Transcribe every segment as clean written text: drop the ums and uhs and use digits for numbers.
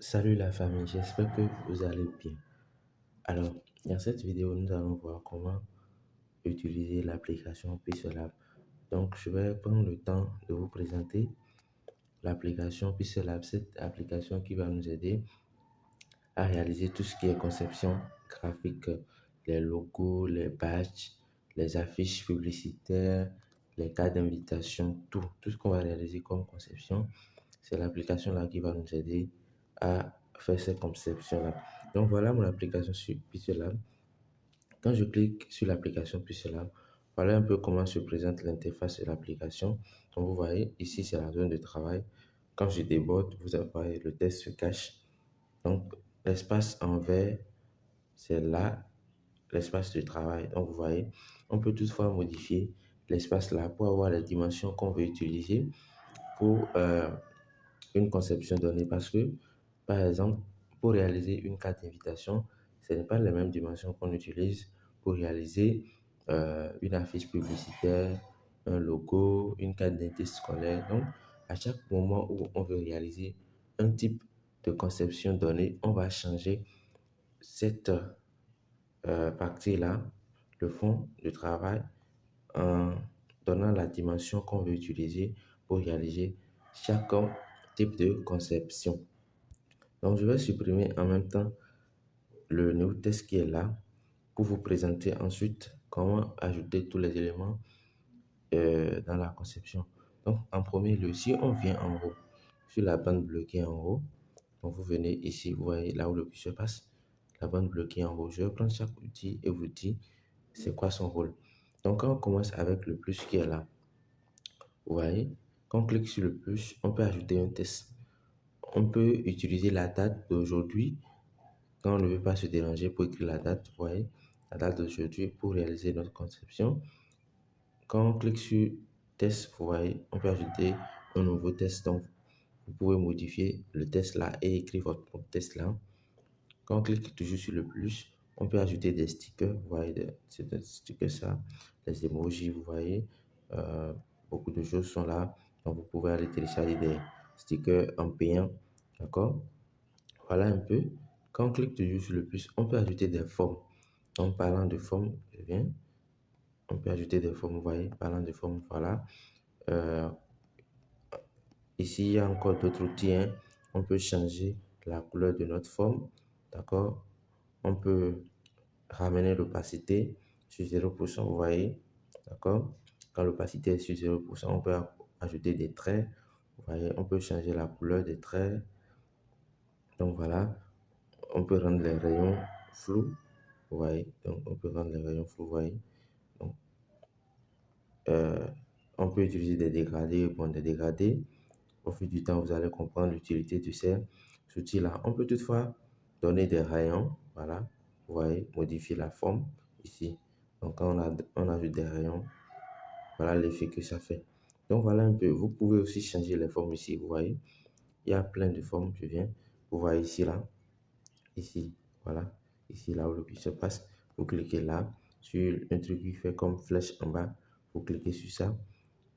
Salut la famille, j'espère que vous allez bien. Alors, dans cette vidéo, nous allons voir comment utiliser l'application Pixelab. Donc, je vais prendre le temps de vous présenter l'application Pixelab, cette application qui va nous aider à réaliser tout ce qui est conception graphique, les logos, les badges, les affiches publicitaires, les cartes d'invitation, tout ce qu'on va réaliser comme conception. C'est l'application là qui va nous aider à faire cette conception-là. Donc voilà mon application sur Pixelab. Quand je clique sur l'application Pixelab, voilà un peu comment se présente l'interface de l'application. Donc vous voyez, ici c'est la zone de travail. Quand je déborde, vous voyez le test se cache. Donc l'espace en vert, c'est là l'espace de travail. Donc vous voyez, on peut toutefois modifier l'espace là pour avoir les dimensions qu'on veut utiliser pour une conception donnée parce que, par exemple, pour réaliser une carte d'invitation, ce n'est pas les mêmes dimensions qu'on utilise pour réaliser une affiche publicitaire, un logo, une carte d'identité scolaire. Donc, à chaque moment où on veut réaliser un type de conception donnée, on va changer cette partie-là, le fond de travail, en donnant la dimension qu'on veut utiliser pour réaliser chaque type de conception. Donc, je vais supprimer en même temps le new test qui est là pour vous présenter ensuite comment ajouter tous les éléments dans la conception. Donc, en premier lieu, si on vient en haut, sur la bande bleue qui est en haut, donc vous venez ici, vous voyez là où le plus se passe, la bande bleue qui est en haut. Je vais prendre chaque outil et vous dire c'est quoi son rôle. Donc, quand on commence avec le plus qui est là, vous voyez, quand on clique sur le plus, on peut ajouter un test. On peut utiliser la date d'aujourd'hui quand on ne veut pas se déranger pour écrire la date. Vous voyez, la date d'aujourd'hui pour réaliser notre conception. Quand on clique sur test, vous voyez, on peut ajouter un nouveau test. Donc, vous pouvez modifier le test là et écrire votre test là. Quand on clique toujours sur le plus, on peut ajouter des stickers. Vous voyez, c'est des stickers ça, les emojis, vous voyez. Beaucoup de choses sont là. Donc, vous pouvez aller télécharger des stickers en payant. D'accord? Voilà un peu. Quand on clique toujours sur le plus, on peut ajouter des formes. En parlant de formes, je viens. On peut ajouter des formes, vous voyez. Parlant de formes, voilà. Euh, Ici, il y a encore d'autres outils, hein. On peut changer la couleur de notre forme. D'accord? On peut ramener l'opacité sur 0%, vous voyez. D'accord? Quand l'opacité est sur 0%, on peut ajouter des traits. Vous voyez, on peut changer la couleur des traits. Donc voilà, on peut rendre les rayons flous. Vous voyez, donc on peut rendre les rayons flous, vous voyez. Donc, on peut utiliser des dégradés, bon, des dégradés. Au fil du temps, vous allez comprendre l'utilité de ces outils-là. On peut toutefois donner des rayons, voilà, vous voyez, modifier la forme ici. Donc, quand on ajoute des rayons, voilà l'effet que ça fait. Donc, voilà un peu. Vous pouvez aussi changer les formes ici, vous voyez. Il y a plein de formes, je viens. Vous voyez ici, là, ici, voilà, ici, là où le plus se passe. Vous cliquez là, sur un truc qui fait comme flèche en bas. Vous cliquez sur ça.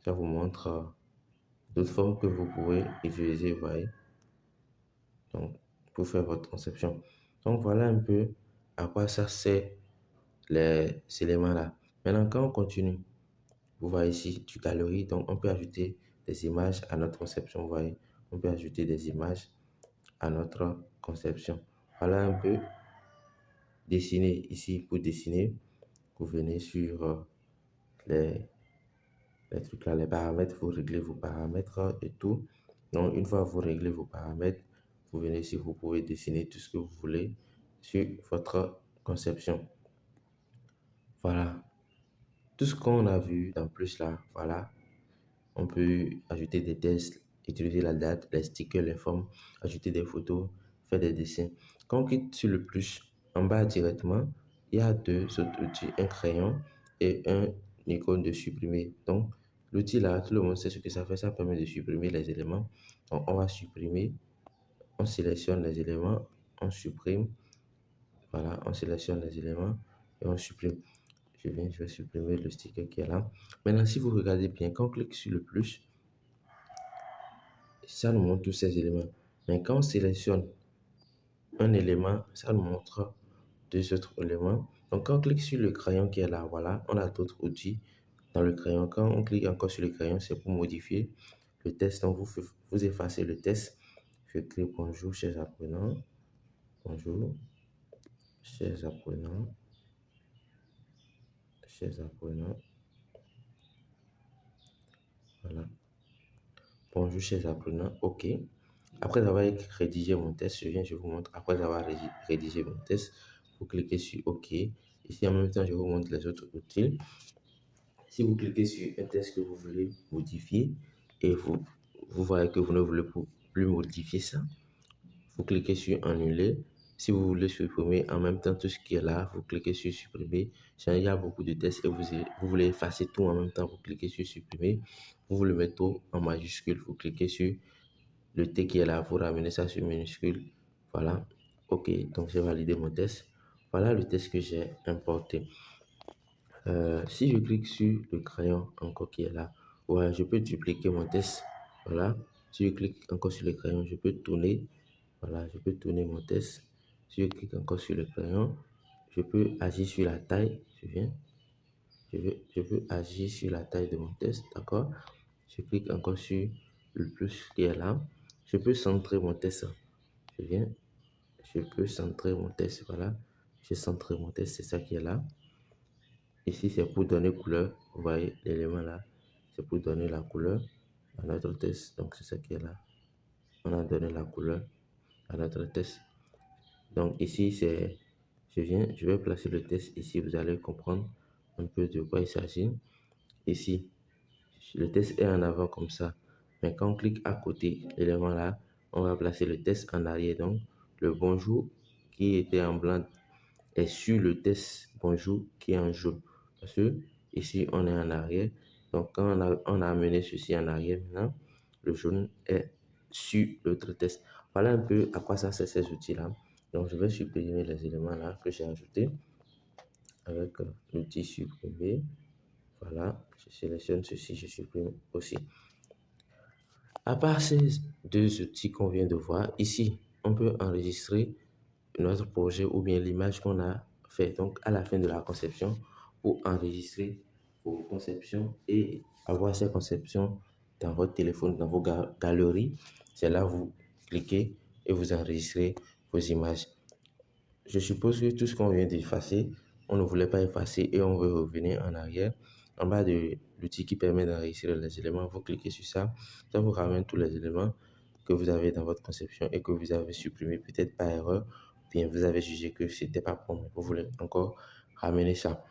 Ça vous montre d'autres formes que vous pouvez utiliser, vous voyez. Donc, pour faire votre conception. Donc, voilà un peu à quoi ça sert les éléments-là. Maintenant, quand on continue, vous voyez ici du galerie, donc on peut ajouter des images à notre conception, vous voyez. On peut ajouter des images à notre conception. Voilà un peu dessiner ici pour dessiner. Vous venez sur les trucs là, les paramètres, vous réglez vos paramètres et tout. Donc, une fois que vous réglez vos paramètres, vous venez ici, vous pouvez dessiner tout ce que vous voulez sur votre conception. Voilà. Tout ce qu'on a vu en plus là, voilà. On peut ajouter des tests, utiliser la date, les stickers, les formes, ajouter des photos, faire des dessins. Quand on clique sur le plus, en bas directement, il y a deux autres outils, un crayon et un icône de supprimer. Donc, l'outil là, tout le monde sait ce que ça fait, ça permet de supprimer les éléments. Donc, on va supprimer, on sélectionne les éléments, on supprime. Voilà, on sélectionne les éléments et on supprime. Je vais supprimer le sticker qui est là. Maintenant, si vous regardez bien, quand on clique sur le plus, ça nous montre tous ces éléments. Mais quand on sélectionne un élément, ça nous montre deux autres éléments. Donc, quand on clique sur le crayon qui est là, voilà, on a d'autres outils dans le crayon. Quand on clique encore sur le crayon, c'est pour modifier le test. Donc, vous effacez le test. Je clique bonjour, chers apprenants. Bonjour, chers apprenants. Chers apprenants. Voilà. Bonjour, chers apprenants. OK. Après avoir rédigé mon test, je vous montre. Après avoir rédigé mon test, vous cliquez sur OK. Ici, en même temps, je vous montre les autres outils. Si vous cliquez sur un test que vous voulez modifier et vous voyez que vous ne voulez plus modifier ça, vous cliquez sur annuler. Si vous voulez supprimer en même temps tout ce qui est là, vous cliquez sur supprimer. Il y a beaucoup de tests et vous voulez effacer tout en même temps, vous cliquez sur supprimer. Vous le mettez tout en majuscule, vous cliquez sur le T qui est là, vous ramenez ça sur minuscule. Voilà. OK, donc j'ai validé mon test. Voilà le test que j'ai importé. Si je clique sur le crayon encore qui est là, voilà, je peux dupliquer mon test. Voilà. Si je clique encore sur le crayon, je peux tourner. Voilà, je peux tourner mon test. Si je clique encore sur le crayon, je peux agir sur la taille. Je peux agir sur la taille de mon test. D'accord. Je clique encore sur le plus qui est là. Je peux centrer mon test. Je peux centrer mon test. Voilà. Je centre mon test. C'est ça qui est là. Ici, c'est pour donner couleur. Vous voyez l'élément là. C'est pour donner la couleur à notre test. Donc, c'est ça qui est là. On a donné la couleur à notre test. Donc, ici, je vais placer le test ici. Vous allez comprendre un peu de quoi il s'agit. Ici, le test est en avant comme ça. Mais quand on clique à côté, l'élément là, on va placer le test en arrière. Donc, le bonjour qui était en blanc est sur le test bonjour qui est en jaune. Parce que ici, on est en arrière. Donc, quand on a amené ceci en arrière, maintenant, le jaune est sur l'autre test. Voilà un peu à quoi ça sert ces outils-là. Donc, je vais supprimer les éléments là que j'ai ajoutés avec l'outil supprimer. Voilà, je sélectionne ceci, je supprime aussi. À part ces deux outils qu'on vient de voir, ici, on peut enregistrer notre projet ou bien l'image qu'on a fait. Donc, à la fin de la conception, pour enregistrer vos conceptions et avoir ces conceptions dans votre téléphone, dans vos galeries, c'est là où vous cliquez et vous enregistrez vos images. Je suppose que tout ce qu'on vient d'effacer, on ne voulait pas effacer et on veut revenir en arrière. En bas de l'outil qui permet d'enregistrer les éléments, vous cliquez sur ça. Ça vous ramène tous les éléments que vous avez dans votre conception et que vous avez supprimé peut-être par erreur. Bien, vous avez jugé que c'était pas bon, mais vous voulez encore ramener ça.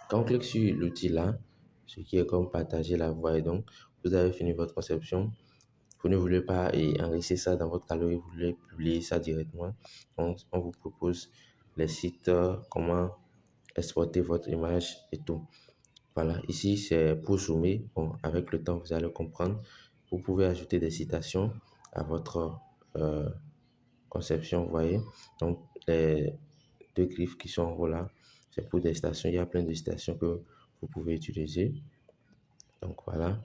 Quand on clique sur l'outil là, ce qui est comme partager la voix, et donc vous avez fini votre conception. Vous ne voulez pas enregistrer ça dans votre galerie, vous voulez publier ça directement. Donc, on vous propose les sites, comment exporter votre image et tout. Voilà, ici c'est pour zoomer. Bon, avec le temps, vous allez comprendre. Vous pouvez ajouter des citations à votre conception, vous voyez. Donc, les deux griffes qui sont en haut là, c'est pour des stations. Il y a plein de stations que vous pouvez utiliser. Donc, voilà.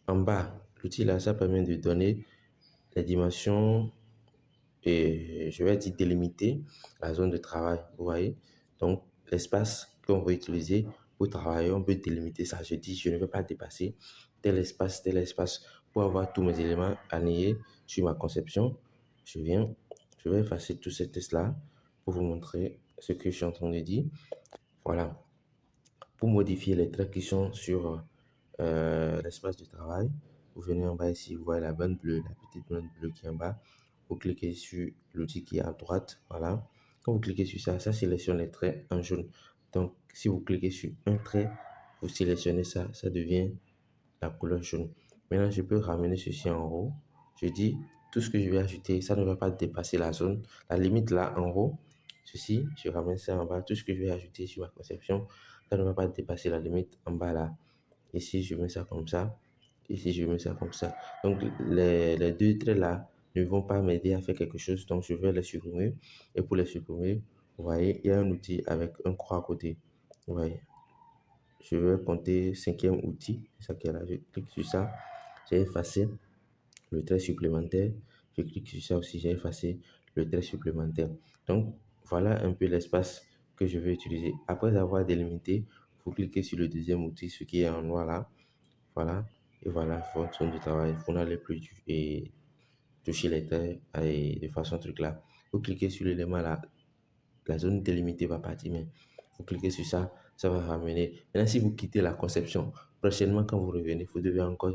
En bas, l'outil là, ça permet de donner les dimensions et je vais dire délimiter la zone de travail. Vous voyez, donc l'espace qu'on veut utiliser pour travailler, on peut délimiter ça. Je dis, je ne veux pas dépasser tel espace pour avoir tous mes éléments alignés sur ma conception. Je vais effacer tous ces tests là pour vous montrer ce que je suis en train de dire. Voilà, pour modifier les traits qui sont sur l'espace de travail, vous venez en bas ici, vous voyez la bande bleue, la petite bande bleue qui est en bas. Vous cliquez sur l'outil qui est à droite. Voilà. Quand vous cliquez sur ça, ça sélectionne les traits en jaune. Donc, si vous cliquez sur un trait, vous sélectionnez ça, ça devient la couleur jaune. Maintenant, je peux ramener ceci en haut. Je dis, tout ce que je vais ajouter, ça ne va pas dépasser la zone. La limite là en haut, ceci, je ramène ça en bas. Tout ce que je vais ajouter sur ma conception, ça ne va pas dépasser la limite en bas là. Ici, je mets ça comme ça. Ici, je mets ça comme ça. Donc, les deux traits là ne vont pas m'aider à faire quelque chose. Donc, je vais les supprimer. Et pour les supprimer, vous voyez, il y a un outil avec un croix à côté. Vous voyez, je vais compter cinquième outil. C'est ça qui est là. Je clique sur ça. J'ai effacé le trait supplémentaire. je clique sur ça aussi, j'ai effacé le trait supplémentaire. Donc, voilà un peu l'espace que je vais utiliser. Après avoir délimité, vous cliquez sur le deuxième outil, ce qui est en noir là. Voilà. Et voilà votre zone de travail. Vous n'allez plus et toucher les traits et de façon truc là. Vous cliquez sur l'élément là, la zone délimitée va partir, mais vous cliquez sur ça, ça va ramener. Maintenant, si vous quittez la conception, prochainement, quand vous revenez, vous devez encore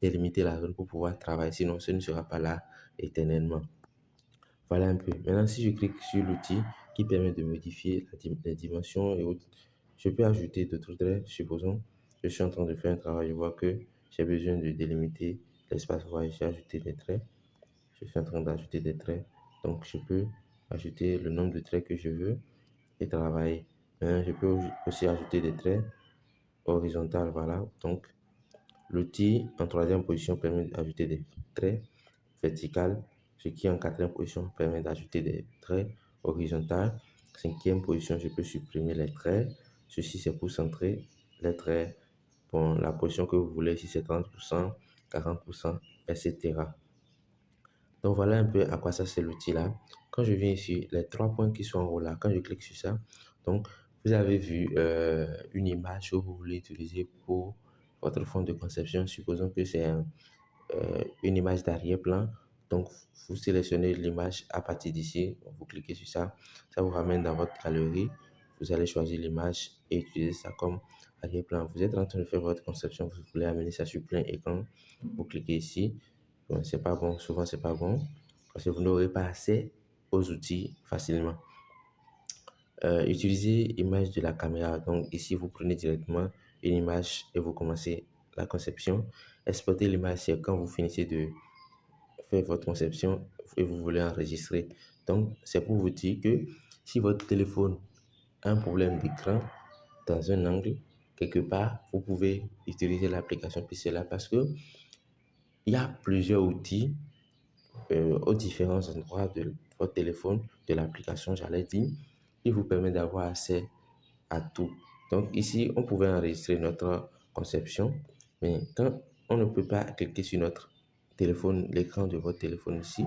délimiter la zone pour pouvoir travailler, sinon ce ne sera pas là éternellement. Voilà un peu. Maintenant, si je clique sur l'outil qui permet de modifier les dimensions et autres, je peux ajouter d'autres traits. Supposons que je suis en train de faire un travail, je vois que j'ai besoin de délimiter l'espace. Voilà, j'ai ajouté des traits. Je suis en train d'ajouter des traits. Donc, je peux ajouter le nombre de traits que je veux et travailler. Je peux aussi ajouter des traits horizontaux. Voilà. Donc, l'outil en troisième position permet d'ajouter des traits verticaux, ce qui en quatrième position permet d'ajouter des traits horizontaux. Cinquième position, je peux supprimer les traits. Ceci, c'est pour centrer les traits. Bon, la position que vous voulez, si c'est 30%, 40%, etc. Donc voilà un peu à quoi ça sert l'outil là. Quand je viens ici, les trois points qui sont en haut là, quand je clique sur ça, donc vous avez vu une image que vous voulez utiliser pour votre fond de conception. Supposons que c'est une image d'arrière-plan. Donc vous sélectionnez l'image à partir d'ici, vous cliquez sur ça, ça vous ramène dans votre galerie. Vous allez choisir l'image et utiliser ça comme arrière-plan. Vous êtes en train de faire votre conception, vous voulez amener ça sur plein écran, vous cliquez ici. Bon, c'est pas bon, souvent c'est pas bon parce que vous n'aurez pas accès aux outils facilement. Utilisez image de la caméra. Donc ici, vous prenez directement une image et vous commencez la conception. Exporter l'image, c'est quand vous finissez de faire votre conception et vous voulez enregistrer. Donc, c'est pour vous dire que si votre téléphone a un problème d'écran dans un angle, quelque part, vous pouvez utiliser l'application Pixela parce que il y a plusieurs outils aux différents endroits de votre téléphone, de l'application, j'allais dire, qui vous permet d'avoir accès à tout. Donc ici, on pouvait enregistrer notre conception, mais quand on ne peut pas cliquer sur notre téléphone, l'écran de votre téléphone ici,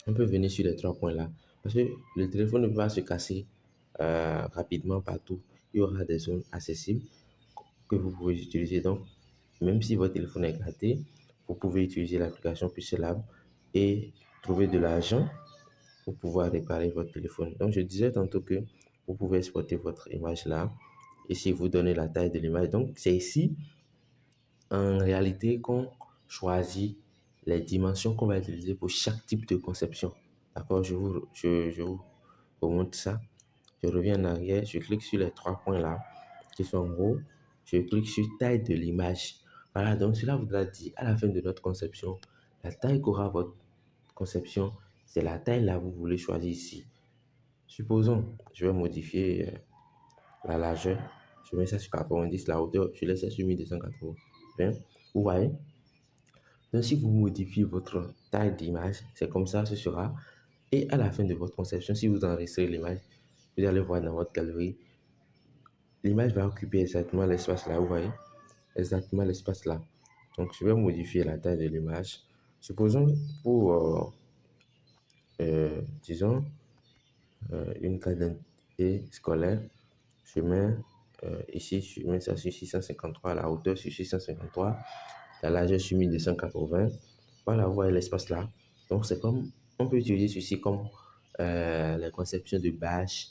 on peut venir sur les trois points là. Parce que le téléphone ne peut pas se casser rapidement partout. Il y aura des zones accessibles que vous pouvez utiliser. Donc, même si votre téléphone est gâté, vous pouvez utiliser l'application Pixelab et trouver de l'argent pour pouvoir réparer votre téléphone. Donc, je disais tantôt que vous pouvez exporter votre image là. Ici, vous donnez la taille de l'image. Donc, c'est ici, en réalité, qu'on choisit les dimensions qu'on va utiliser pour chaque type de conception. D'accord, je vous remonte ça. Je reviens en arrière, je clique sur les trois points là qui sont en haut. Je clique sur taille de l'image. Voilà, donc cela voudra dire à la fin de notre conception, la taille qu'aura votre conception, c'est la taille là que vous voulez choisir ici. Supposons, je vais modifier la largeur. Je mets ça sur 90, la hauteur, je laisse ça sur 1280. Vous voyez? Donc, si vous modifiez votre taille d'image, c'est comme ça, ce sera. Et à la fin de votre conception, si vous enregistrez l'image, vous allez voir dans votre galerie, l'image va occuper exactement l'espace là, vous voyez? Exactement l'espace là. Donc, je vais modifier la taille de l'image. Supposons pour, disons, une carte d'identité scolaire, je mets ici, je mets ça sur 653, la hauteur sur 653, la largeur sur 1280. Voilà, vous voyez l'espace là. Donc, c'est comme, on peut utiliser ceci comme la conception de badge,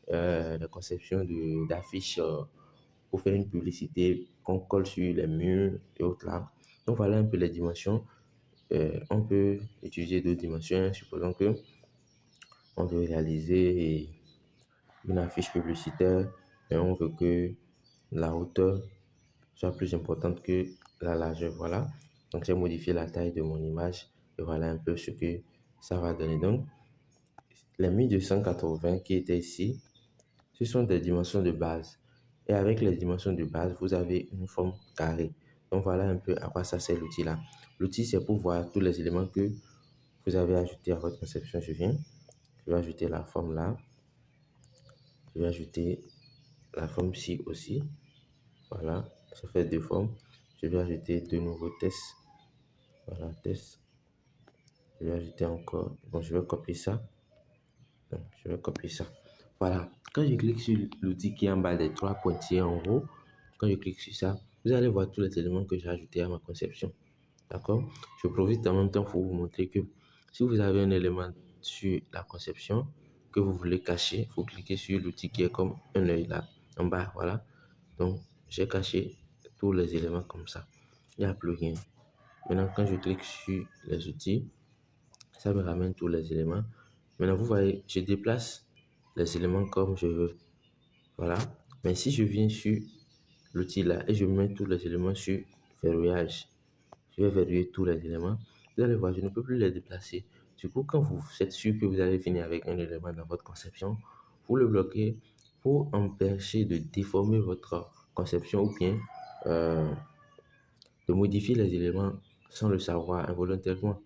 la conception d'affiches pour faire une publicité qu'on colle sur les murs et autres là. Donc, voilà un peu les dimensions. On peut utiliser d'autres dimensions. Supposons que on veut réaliser une affiche publicitaire et on veut que la hauteur soit plus importante que la largeur. Voilà. Donc, j'ai modifié la taille de mon image et voilà un peu ce que ça va donner. Donc, les 1280 qui étaient ici, ce sont des dimensions de base. Et avec les dimensions de base, vous avez une forme carrée. Donc, voilà un peu à quoi ça sert l'outil là. L'outil, c'est pour voir tous les éléments que vous avez ajoutés à votre conception. Je vais ajouter la forme là. Je vais ajouter la forme ci aussi. Voilà, ça fait deux formes. Je vais ajouter de nouveaux tests. Voilà, test. Je vais ajouter encore. Bon, je vais copier ça. Donc, je vais copier ça. Voilà. Quand je clique sur l'outil qui est en bas des trois pointillés en haut, quand je clique sur ça, vous allez voir tous les éléments que j'ai ajoutés à ma conception. D'accord? Je profite en même temps pour vous montrer que si vous avez un élément sur la conception que vous voulez cacher, vous cliquez sur l'outil qui est comme un œil là, en bas. Voilà. Donc, j'ai caché tous les éléments comme ça. Il n'y a plus rien. Maintenant, quand je clique sur les outils, ça me ramène tous les éléments. Maintenant, vous voyez, je déplace les éléments comme je veux. Voilà. Mais si je viens sur l'outil là et je mets tous les éléments sur verrouillage, je vais verrouiller tous les éléments. Vous allez voir, je ne peux plus les déplacer. Du coup, quand vous êtes sûr que vous avez fini avec un élément dans votre conception, vous le bloquez pour empêcher de déformer votre conception ou bien euh, de modifier les éléments sans le savoir involontairement.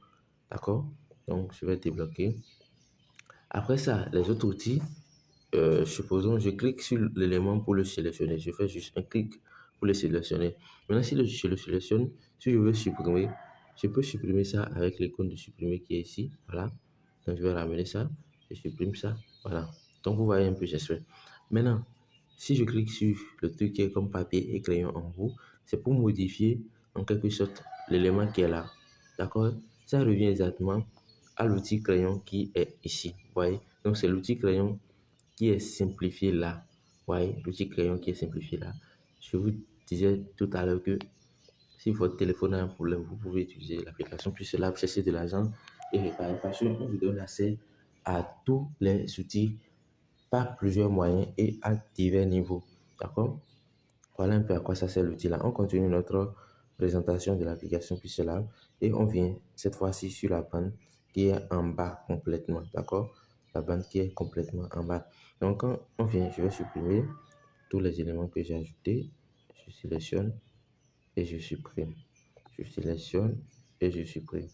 D'accord? Donc, je vais débloquer. Après ça, les autres outils, supposons, je clique sur l'élément pour le sélectionner. Je fais juste un clic pour le sélectionner. Maintenant, si je le sélectionne, si je veux supprimer, je peux supprimer ça avec l'icône de supprimer qui est ici. Voilà. Donc, je vais ramener ça. Je supprime ça. Voilà. Donc, vous voyez un peu, j'espère. Maintenant, si je clique sur le truc qui est comme papier et crayon en haut, c'est pour modifier en quelque sorte l'élément qui est là. D'accord? Ça revient exactement à l'outil crayon qui est ici. Vous voyez? Donc, c'est l'outil crayon qui est simplifié là. Vous voyez? L'outil crayon qui est simplifié là. Je vous disais tout à l'heure que si votre téléphone a un problème, vous pouvez utiliser l'application, puis cela chercher de l'argent et réparer. Parce qu'on vous donne accès à tous les outils par plusieurs moyens et à divers niveaux. D'accord? Voilà un peu à quoi ça sert l'outil là. On continue notre présentation de l'application Pixelab et on vient cette fois-ci sur la bande qui est en bas complètement. D'accord? La bande qui est complètement en bas. Donc quand on vient, je vais supprimer tous les éléments que j'ai ajoutés. Je sélectionne et je supprime. Je sélectionne et je supprime.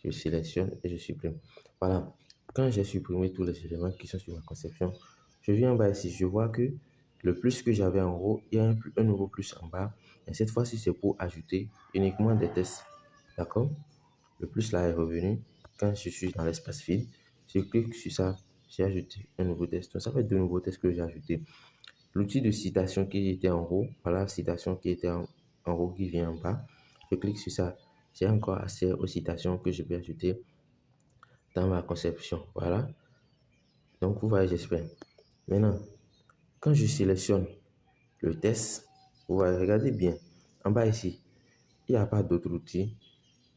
Je sélectionne et je supprime. Voilà. Quand j'ai supprimé tous les éléments qui sont sur ma conception, je viens en bas ici. Je vois que le plus que j'avais en haut, il y a un nouveau plus en bas. Et cette fois-ci, c'est pour ajouter uniquement des tests. D'accord? Le plus là est revenu. Quand je suis dans l'espace vide, je clique sur ça. J'ai ajouté un nouveau test. Donc, ça fait deux nouveaux tests que j'ai ajoutés. L'outil de citation qui était en haut, voilà, citation qui était en haut qui vient en bas. Je clique sur ça. J'ai encore accès aux citations que je peux ajouter dans ma conception. Voilà. Donc, vous voyez, j'espère. Maintenant, quand je sélectionne le test, vous voyez, regardez bien. En bas ici, il n'y a pas d'autres outils.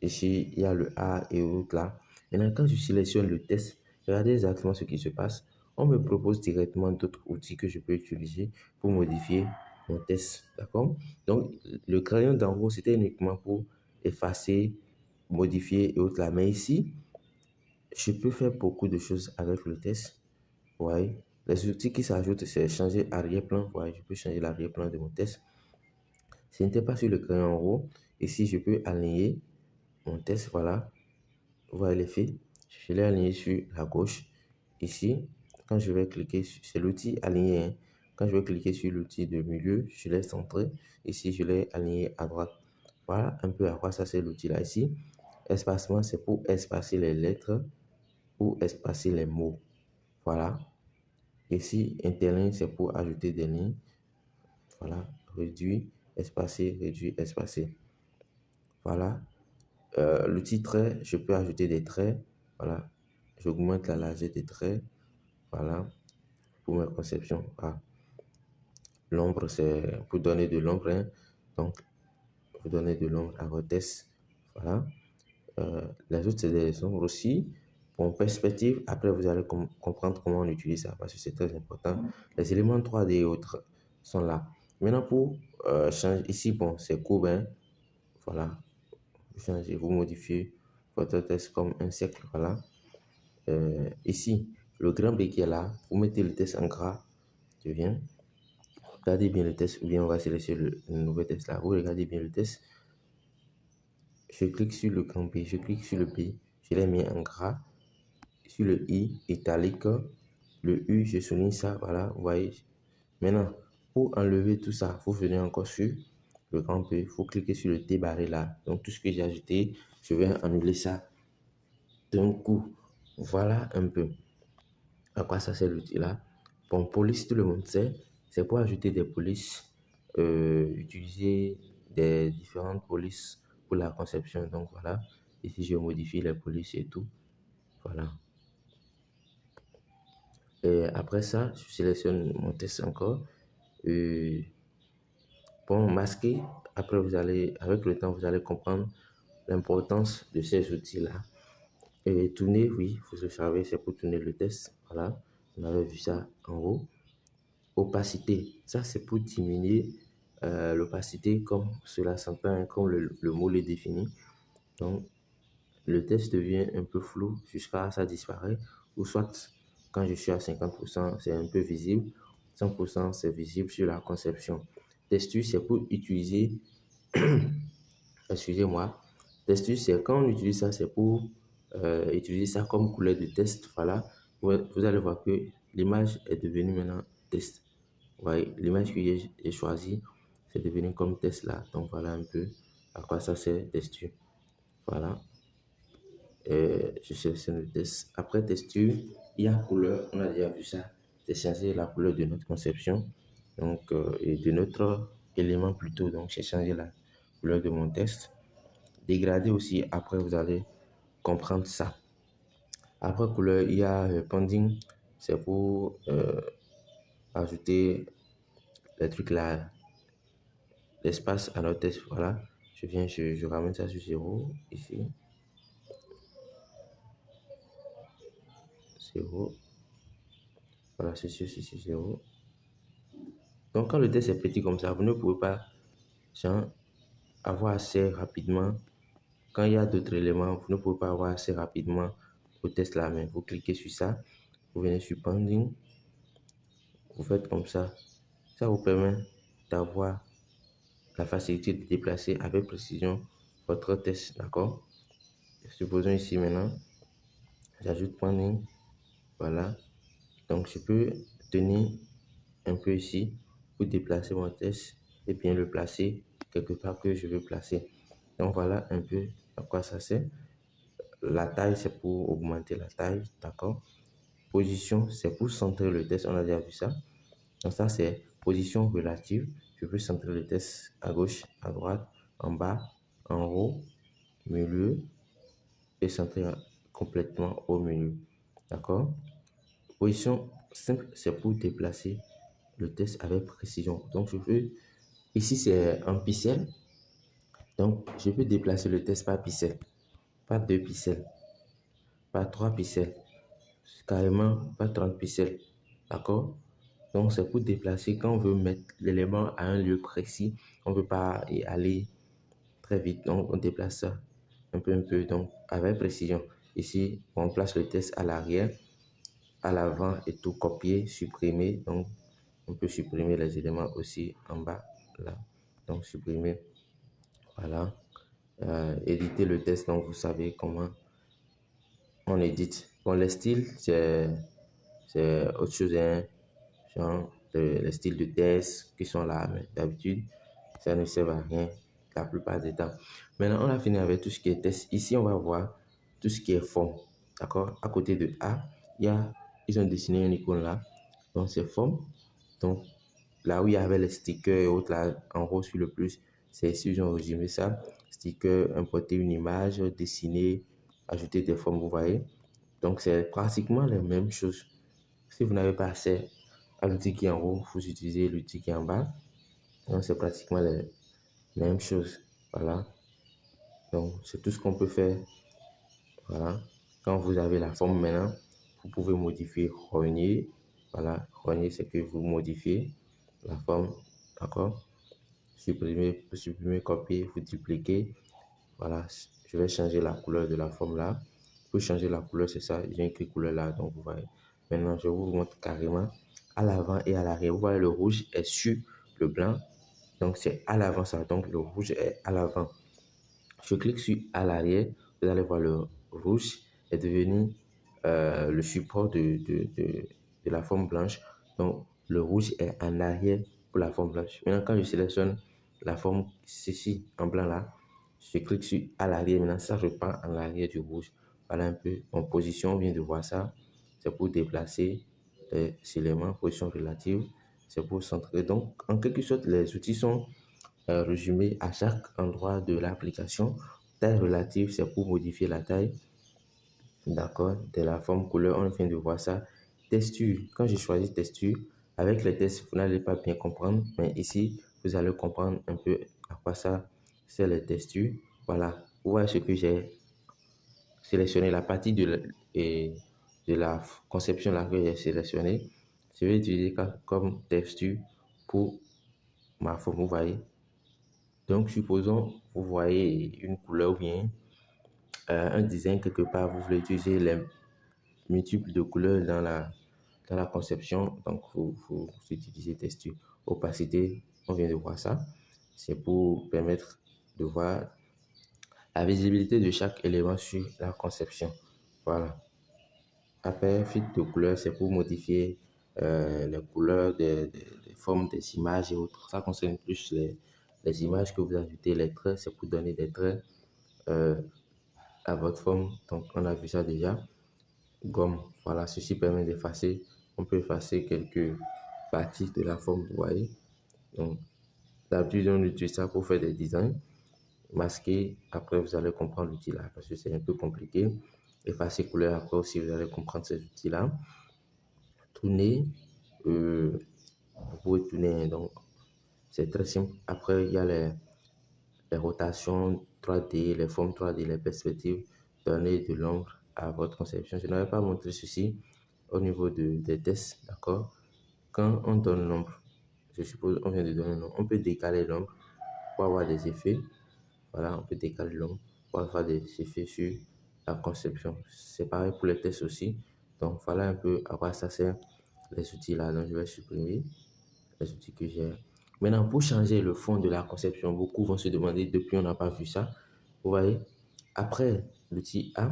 Ici, il y a le A et autres là. Maintenant, quand je sélectionne le test, regardez exactement ce qui se passe. On me propose directement d'autres outils que je peux utiliser pour modifier mon test. D'accord? Donc, le crayon d'en haut, c'était uniquement pour effacer, modifier et autres là. Mais ici, je peux faire beaucoup de choses avec le test. Vous voyez? Les outils qui s'ajoutent, c'est changer arrière-plan. Vous voyez, je peux changer l'arrière-plan de mon test. Ce n'était pas sur le crayon en haut. Ici, je peux aligner mon test. Voilà. Vous voyez l'effet? Je l'ai aligné sur la gauche. Ici, quand je vais cliquer sur, c'est l'outil aligné, hein. Quand je vais cliquer sur l'outil de milieu, je l'ai centré. Ici, je l'ai aligné à droite. Voilà un peu à quoi ça sert l'outil là. Ici, espacement, c'est pour espacer les lettres ou espacer les mots. Voilà. Ici, interligne, c'est pour ajouter des lignes. Voilà. Réduit, espacer, réduit, espacer. Voilà. L'outil trait, je peux ajouter des traits. Voilà. J'augmente la largeur des traits. Voilà. Pour ma conception. Ah. L'ombre, c'est pour donner de l'ombre, hein. Donc, vous donnez de l'ombre à votre test. Voilà. Les autres, c'est des ombres aussi. En perspective, après, vous allez comprendre comment on utilise ça parce que c'est très important. Les éléments 3D et autres sont là. Maintenant, pour changer, ici, bon, c'est courbe, hein. Voilà. Vous changez, vous modifiez votre test comme un cercle. Voilà. Ici, le grand B qui est là, vous mettez le test en gras. Je viens. Regardez bien le test, ou bien on va sélectionner le nouveau test là. Vous regardez bien le test. Je clique sur le grand B, je clique sur le B, je l'ai mis en gras. Sur le I italique, le U, je souligne ça, voilà, vous voyez. Maintenant, pour enlever tout ça, vous venez encore sur le grand B, vous cliquez sur le T barré là. Donc, tout ce que j'ai ajouté, je vais annuler ça. d'un coup. Voilà un peu à quoi ça sert l'outil-là. Bon, police, tout le monde sait, c'est pour ajouter des polices, utiliser des différentes polices pour la conception. Donc voilà, ici je modifie les polices et tout. Voilà. Et après ça, je sélectionne mon test encore. Bon, masquer, après vous allez, avec le temps, vous allez comprendre l'importance de ces outils-là. Et tourner, oui, vous le savez, c'est pour tourner le test. Voilà, on avait vu ça en haut. Opacité, ça c'est pour diminuer l'opacité comme cela s'entend, hein, comme le mot le définit. Donc, le test devient un peu flou jusqu'à ça disparaît. Ou soit, quand je suis à 50%, c'est un peu visible. 100%, c'est visible sur la conception. Texture, c'est pour utiliser, excusez-moi, texture, c'est quand on utilise ça, c'est pour utiliser ça comme couleur de test. Voilà, vous allez voir que l'image est devenue maintenant test. Vous voyez, l'image que j'ai choisie, c'est devenu comme test là. Donc voilà un peu à quoi ça sert texture. Voilà. Je sélectionne le test. Après texture, il y a couleur. On a déjà vu ça. C'est changer la couleur de notre conception. Donc, et de notre élément plutôt. Donc, j'ai changé la couleur de mon test. Dégradé aussi. Après, vous allez comprendre ça. Après couleur, il y a pending. C'est pour ajouter les trucs là, l'espace à notre test. Voilà. Je ramène ça sur 0 ici. 0. Voilà, c'est sur 0. Donc, quand le test est petit comme ça, vous ne pouvez pas genre, avoir accès rapidement. Quand il y a d'autres éléments, vous ne pouvez pas avoir accès rapidement au test là, mais vous cliquez sur ça, vous venez sur Pending, vous faites comme ça. Ça vous permet d'avoir la facilité de déplacer avec précision votre test, d'accord? Supposons ici maintenant, j'ajoute Pending, voilà. Donc, je peux tenir un peu ici pour déplacer mon test et bien le placer quelque part que je veux placer. Donc voilà un peu à quoi ça sert. La taille, c'est pour augmenter la taille, d'accord? Position, c'est pour centrer le test, on a déjà vu ça. Donc ça, c'est position relative. Je peux centrer le test à gauche, à droite, en bas, en haut, milieu et centrer complètement au milieu, d'accord? Position simple, c'est pour déplacer le test avec précision. Donc, je veux, ici c'est un pixel. Donc, je peux déplacer le test par pixel, pas 2 pixels, pas 3 pixels, carrément pas 30 pixels. D'accord? Donc, c'est pour déplacer quand on veut mettre l'élément à un lieu précis. On ne veut pas y aller très vite. Donc, on déplace ça un peu, donc avec précision. Ici, on place le test à l'arrière, à l'avant et tout copier, supprimer. Donc, on peut supprimer les éléments aussi en bas, là. Donc, supprimer, voilà. Éditer le test, donc vous savez comment on édite. Bon, les styles, c'est autre chose, hein. Genre, les styles de test qui sont là, mais d'habitude, ça ne sert à rien la plupart des temps. Maintenant, on a fini avec tout ce qui est test. Ici, on va voir tout ce qui est forme. D'accord? À côté de A, ils ont dessiné une icône là. Donc, c'est forme. Donc, là où il y avait les stickers et autres, là, en haut sur le plus, c'est ici ils ont résumé ça. Sticker, importer une image, dessiner, ajouter des formes, vous voyez. Donc, c'est pratiquement les mêmes choses. Si vous n'avez pas accès à l'outil qui est en haut, vous utilisez l'outil qui est en bas. Donc, c'est pratiquement les mêmes choses. Voilà. Donc, c'est tout ce qu'on peut faire. Voilà. Quand vous avez la forme maintenant, vous pouvez modifier, rogner. Voilà. Rogner, c'est que vous modifiez la forme. D'accord? Supprimer, copier, vous dupliquer. Voilà. Je vais changer la couleur de la forme là. Pour changer la couleur, c'est ça. J'ai écrit couleur là. Donc, vous voyez. Maintenant, je vous montre carrément à l'avant et à l'arrière. Vous voyez, le rouge est sur le blanc. Donc, c'est à l'avant ça. Donc, le rouge est à l'avant. Je clique sur à l'arrière. Vous allez voir le rouge est devenu le support de la forme blanche. Donc, le rouge est en arrière pour la forme blanche. Maintenant, quand je sélectionne la forme ceci en blanc là, je clique sur à l'arrière. Maintenant, ça repart en arrière du rouge. Voilà un peu. En position, on vient de voir ça. C'est pour déplacer les éléments, position relative, c'est pour centrer. Donc, en quelque sorte, les outils sont résumés à chaque endroit de l'application. Taille relative, c'est pour modifier la taille. D'accord, de la forme couleur, on vient de voir ça. Texture, quand j'ai choisi texture, avec les tests, vous n'allez pas bien comprendre, mais ici, vous allez comprendre un peu à quoi ça c'est les textures. Voilà, vous voyez ce que j'ai sélectionné, la partie de la conception là que j'ai sélectionné. Je vais utiliser comme texture pour ma forme, vous voyez. Donc, supposons, vous voyez une couleur ou bien un design quelque part, vous voulez utiliser les multiples de couleurs dans la conception. Donc, vous utilisez texture. Opacité, on vient de voir ça. C'est pour permettre de voir la visibilité de chaque élément sur la conception. Voilà. Après, filtre de couleur, c'est pour modifier les couleurs des formes des images et autres. Ça concerne plus les images que vous ajoutez. Les traits, c'est pour donner des traits euh, à votre forme. Donc, on a vu ça déjà. Gomme, voilà, ceci permet d'effacer. On peut effacer quelques parties de la forme, vous voyez. Donc, d'habitude, on utilise ça pour faire des designs. Masquer, après, vous allez comprendre l'outil là, parce que c'est un peu compliqué. Effacer couleur, après aussi, vous allez comprendre ces outils-là. Tourner, vous pouvez tourner, donc, c'est très simple. Après, il y a les rotations 3D, les formes 3D, les perspectives, donner de l'ombre à votre conception. Je n'avais pas montré ceci au niveau des tests, d'accord? Quand on donne l'ombre, je suppose on vient de donner l'ombre, on peut décaler l'ombre pour avoir des effets. Voilà, on peut décaler l'ombre pour avoir des effets sur la conception. C'est pareil pour les tests aussi. Donc voilà un peu à quoi ça sert les outils là. Donc je vais supprimer les outils que j'ai. Maintenant, pour changer le fond de la conception, beaucoup vont se demander depuis on n'a pas vu ça. Vous voyez, après l'outil A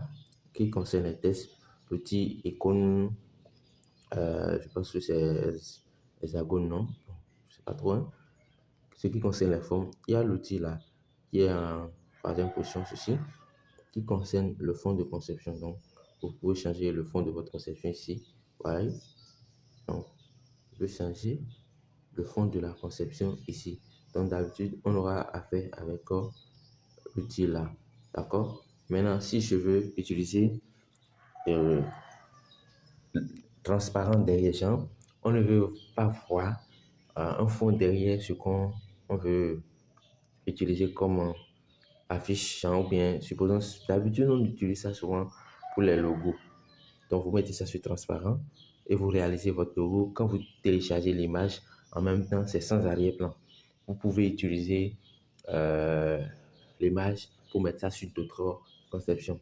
qui concerne les tests, l'outil icône, je pense que c'est hexagone, non? Je sais pas trop. Hein. Ce qui concerne les formes, il y a l'outil là qui est en troisième position, ceci, qui concerne le fond de conception. Donc, vous pouvez changer le fond de votre conception ici. Voyez. Donc, je vais changer le fond de la conception ici. Donc, d'habitude, on aura affaire avec l'outil là. D'accord? Maintenant, si je veux utiliser euh, transparent derrière, genre, on ne veut pas voir un fond derrière ce qu'on veut utiliser comme affiche, genre, ou bien, supposons, d'habitude, on utilise ça souvent pour les logos. Donc, vous mettez ça sur transparent et vous réalisez votre logo. Quand vous téléchargez l'image, en même temps, c'est sans arrière-plan. Vous pouvez utiliser l'image pour mettre ça sur d'autres conceptions.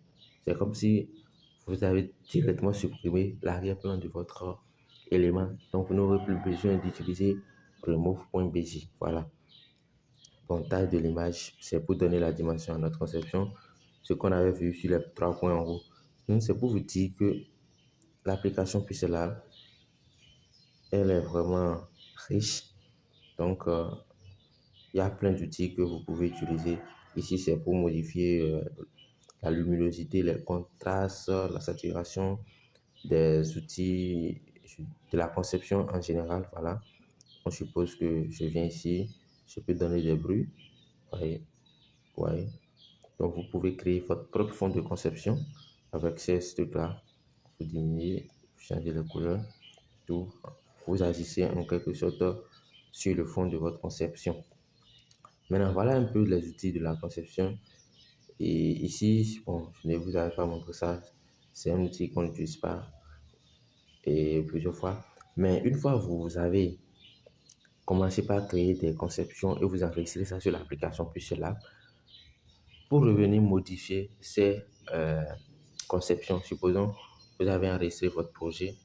C'est comme si vous avez directement supprimé l'arrière-plan de votre élément. Donc, vous n'aurez plus besoin d'utiliser remove.bg. Voilà. Bon, taille de l'image, c'est pour donner la dimension à notre conception. Ce qu'on avait vu sur les 3 points en haut. Donc, c'est pour vous dire que l'application Pixelab, elle est vraiment riche. Donc, il y a plein d'outils que vous pouvez utiliser. Ici, c'est pour modifier la luminosité, les contrastes, la saturation des outils de la conception en général. Voilà. On suppose que je viens ici, je peux donner des bruits. Voyez, voyez. Donc, vous pouvez créer votre propre fond de conception avec ces trucs-là. Vous diminuez, vous changez les couleurs, tout. Vous agissez en quelque sorte sur le fond de votre conception. Maintenant, voilà un peu les outils de la conception. Et ici, bon, je ne vous avais pas montré ça. C'est un outil qu'on n'utilise pas et plusieurs fois. Mais une fois vous avez commencé par créer des conceptions et vous enregistrez ça sur l'application Pixelab, pour revenir modifier ces conceptions, supposons vous avez enregistré votre projet,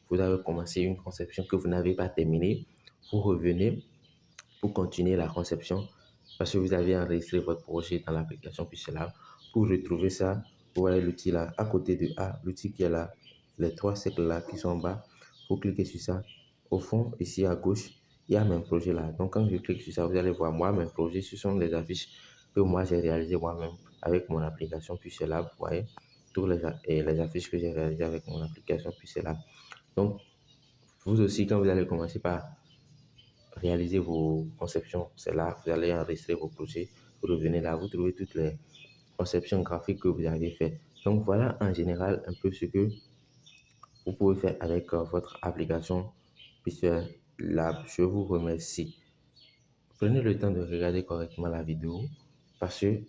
vous avez commencé une conception que vous n'avez pas terminée, vous revenez pour continuer la conception parce que vous avez enregistré votre projet dans l'application Pixelab. Pour retrouver ça, vous voyez l'outil là, à côté de A, l'outil qui est là, les trois cercles là qui sont en bas, vous cliquez sur ça. Au fond, ici à gauche, il y a mon projet là. Donc quand je clique sur ça, vous allez voir moi, mes projets, ce sont les affiches que moi j'ai réalisées moi-même avec mon application Pixelab, vous voyez. toutes les affiches que j'ai réalisées avec mon application, puis c'est là. Donc, vous aussi, quand vous allez commencer par réaliser vos conceptions, c'est là, vous allez enregistrer vos projets, vous revenez là, vous trouvez toutes les conceptions graphiques que vous avez faites. Donc, voilà en général un peu ce que vous pouvez faire avec votre application Pixel Lab. Je vous remercie. Prenez le temps de regarder correctement la vidéo parce que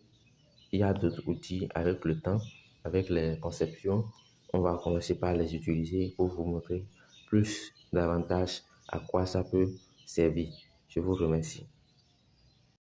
il y a d'autres outils avec le temps, avec les conceptions. On va commencer par les utiliser pour vous montrer plus davantage à quoi ça peut servir. Je vous remercie.